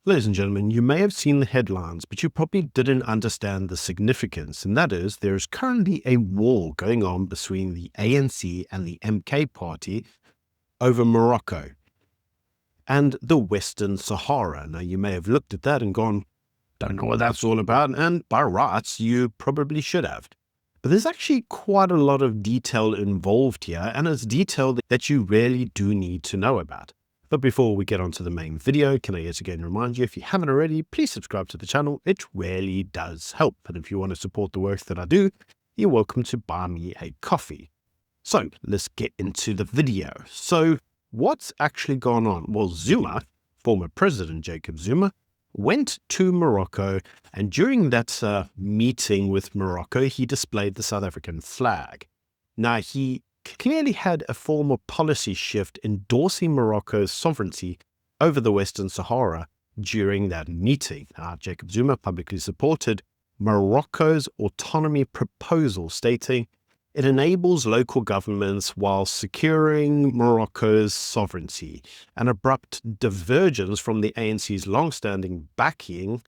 Ladies and gentlemen, you may have seen the headlines, but you probably didn't understand the significance, and that is there is currently a war going on between the ANC and the MK party over Morocco and the Western Sahara. Now, you may have looked at that and gone, don't know what that's all about, and by rights, you probably should have. But there's actually quite a lot of detail involved here, and it's detail that you really do need to know about. But before we get on to the main video, can I yet again remind you, if you haven't already, please subscribe to the channel. It really does help. And if you want to support the work that I do, you're welcome to buy me a coffee. So let's get into the video. So what's actually gone on? Well, Zuma, former President Jacob Zuma, went to Morocco, and during that meeting with Morocco, he displayed the South African flag. Now, he clearly had a form of policy shift endorsing Morocco's sovereignty over the Western Sahara during that meeting. Jacob Zuma publicly supported Morocco's autonomy proposal, stating it enables local governments while securing Morocco's sovereignty, an abrupt divergence from the ANC's long-standing backing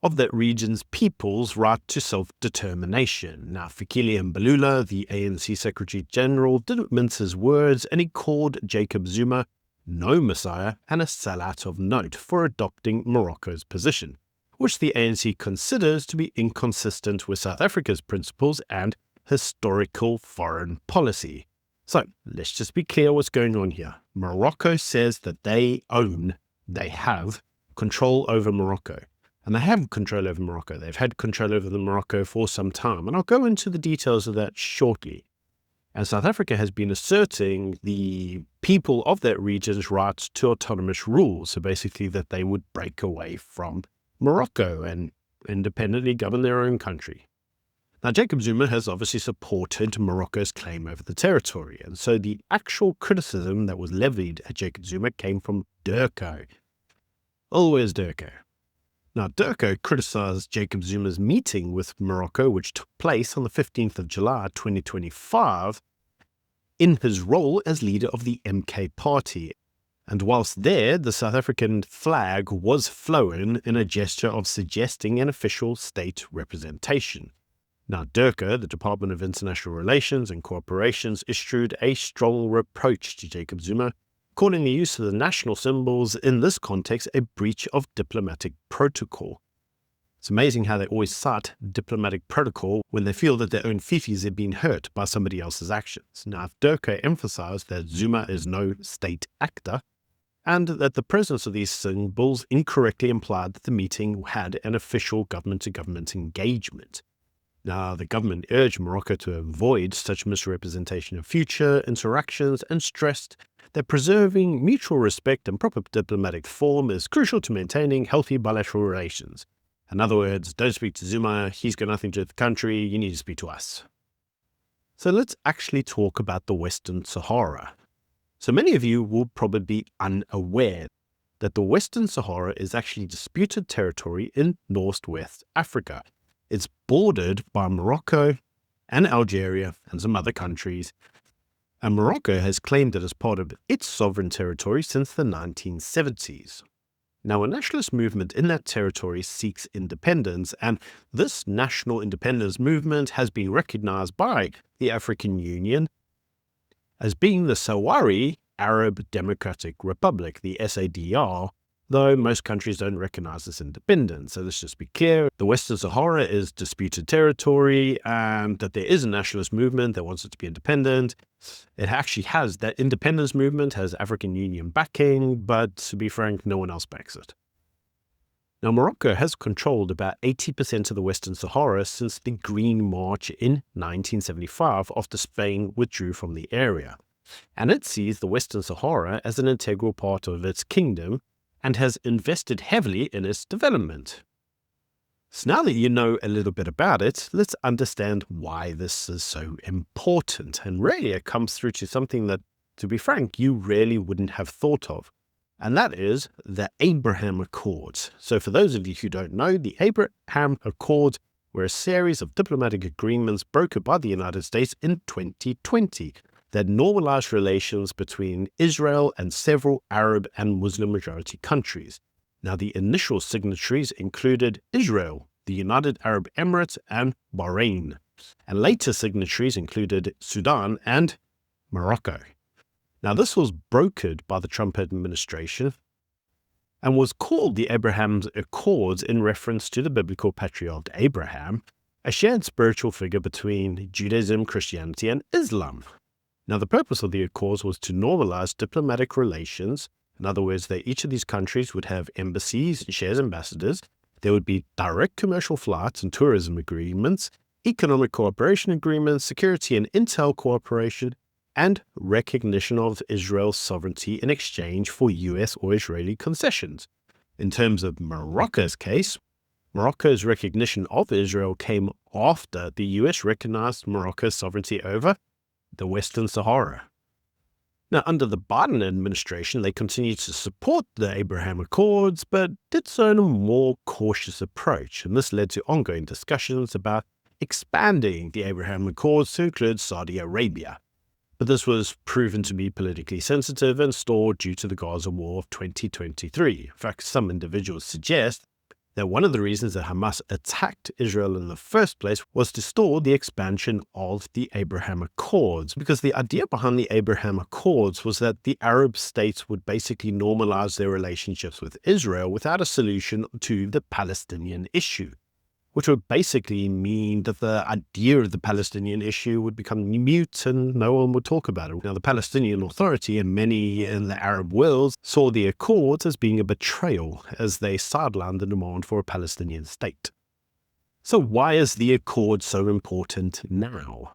of that region's people's right to self-determination. Now, Fikile Mbalula, the ANC Secretary-General, didn't mince his words, and he called Jacob Zuma no messiah and a sellout of note for adopting Morocco's position, which the ANC considers to be inconsistent with South Africa's principles and historical foreign policy. So, let's just be clear what's going on here. Morocco says that they have control over Morocco. And they have control over Morocco. They've had control over Morocco for some time. And I'll go into the details of that shortly. And South Africa has been asserting the people of that region's rights to autonomous rule. So basically that they would break away from Morocco and independently govern their own country. Now, Jacob Zuma has obviously supported Morocco's claim over the territory. And so the actual criticism that was levied at Jacob Zuma came from Durko. Always Durko. Now, Durko criticized Jacob Zuma's meeting with Morocco, which took place on the 15th of July 2025, in his role as leader of the MK party. And whilst there, the South African flag was flown in a gesture of suggesting an official state representation. Now, Durko, the Department of International Relations and Cooperations, issued a strong reproach to Jacob Zuma, calling the use of the national symbols in this context a breach of diplomatic protocol. It's amazing how they always cite diplomatic protocol when they feel that their own fifis have been hurt by somebody else's actions. Now, if Durko emphasized that Zuma is no state actor, and that the presence of these symbols incorrectly implied that the meeting had an official government-to-government engagement. Now, the government urged Morocco to avoid such misrepresentation of future interactions and stressed that preserving mutual respect and proper diplomatic form is crucial to maintaining healthy bilateral relations. In other words, don't speak to Zuma, he's got nothing to do with the country, you need to speak to us. So let's actually talk about the Western Sahara. So many of you will probably be unaware that the Western Sahara is actually disputed territory in northwest Africa. It's bordered by Morocco and Algeria and some other countries, and Morocco has claimed it as part of its sovereign territory since the 1970s. Now, a nationalist movement in that territory seeks independence, and this national independence movement has been recognized by the African Union as being the Sahrawi Arab Democratic Republic, the SADR, though most countries don't recognize this independence. So let's just be clear, the Western Sahara is disputed territory, and that there is a nationalist movement that wants it to be independent. It actually has, that independence movement has African Union backing, but to be frank, no one else backs it. Now, Morocco has controlled about 80% of the Western Sahara since the Green March in 1975 after Spain withdrew from the area. And it sees the Western Sahara as an integral part of its kingdom and has invested heavily in its development. So now that you know a little bit about it, let's understand why this is so important. And really it comes through to something that, to be frank, you really wouldn't have thought of. And that is the Abraham Accords. So for those of you who don't know, the Abraham Accords were a series of diplomatic agreements brokered by the United States in 2020 that normalized relations between Israel and several Arab and Muslim majority countries. Now, the initial signatories included Israel, the United Arab Emirates, and Bahrain, and later signatories included Sudan and Morocco. Now, this was brokered by the Trump administration and was called the Abraham's Accords in reference to the biblical patriarch Abraham, a shared spiritual figure between Judaism, Christianity, and Islam. Now, the purpose of the Accords was to normalize diplomatic relations. In other words, that each of these countries would have embassies and shares ambassadors. There would be direct commercial flights and tourism agreements, economic cooperation agreements, security and intel cooperation, and recognition of Israel's sovereignty in exchange for U.S. or Israeli concessions. In terms of Morocco's case, Morocco's recognition of Israel came after the U.S. recognized Morocco's sovereignty over the Western Sahara. Now, under the Biden administration, they continued to support the Abraham Accords, but did so in a more cautious approach, and this led to ongoing discussions about expanding the Abraham Accords to include Saudi Arabia. But this was proven to be politically sensitive and stalled due to the Gaza War of 2023. In fact, some individuals suggest that one of the reasons that Hamas attacked Israel in the first place was to stall the expansion of the Abraham Accords, because the idea behind the Abraham Accords was that the Arab states would basically normalize their relationships with Israel without a solution to the Palestinian issue, which would basically mean that the idea of the Palestinian issue would become mute and no one would talk about it. Now, the Palestinian Authority and many in the Arab world saw the Accords as being a betrayal as they sidelined the demand for a Palestinian state. So why is the Accord so important now?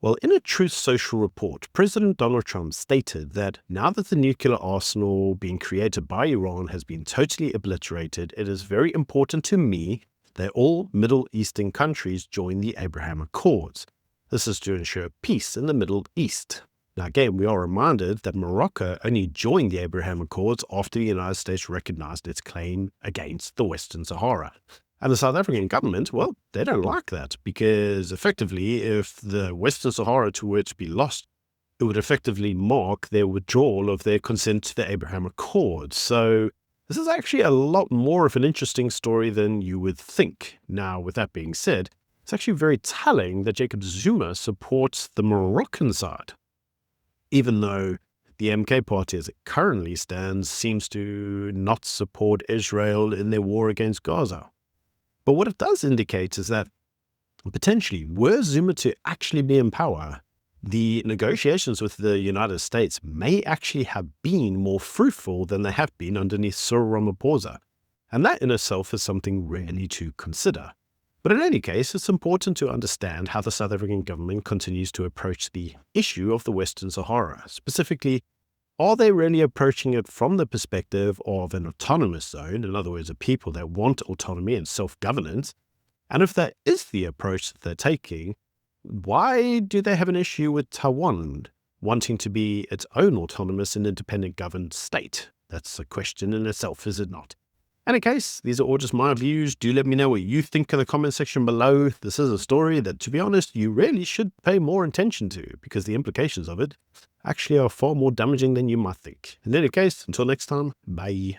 Well, in a Truth Social report, President Donald Trump stated that now that the nuclear arsenal being created by Iran has been totally obliterated, it is very important to me that all Middle Eastern countries join the Abraham Accords. This is to ensure peace in the Middle East. Now again, we are reminded that Morocco only joined the Abraham Accords after the United States recognized its claim against the Western Sahara. And the South African government, well, they don't like that, because effectively, if the Western Sahara were to be lost, it would effectively mark their withdrawal of their consent to the Abraham Accords. So this is actually a lot more of an interesting story than you would think. Now, with that being said, it's actually very telling that Jacob Zuma supports the Moroccan side, even though the MK party as it currently stands seems to not support Israel in their war against Gaza. But what it does indicate is that potentially, were Zuma to actually be in power, the negotiations with the United States may actually have been more fruitful than they have been underneath Cyril Ramaphosa, and that in itself is something really to consider. But in any case, it's important to understand how the South African government continues to approach the issue of the Western Sahara. Specifically, are they really approaching it from the perspective of an autonomous zone, in other words, a people that want autonomy and self-governance? And if that is the approach that they're taking, why do they have an issue with Taiwan wanting to be its own autonomous and independent governed state? That's a question in itself, is it not? In any case, these are all just my views. Do let me know what you think in the comment section below. This is a story that, to be honest, you really should pay more attention to, because the implications of it actually are far more damaging than you might think. In any case, until next time, bye.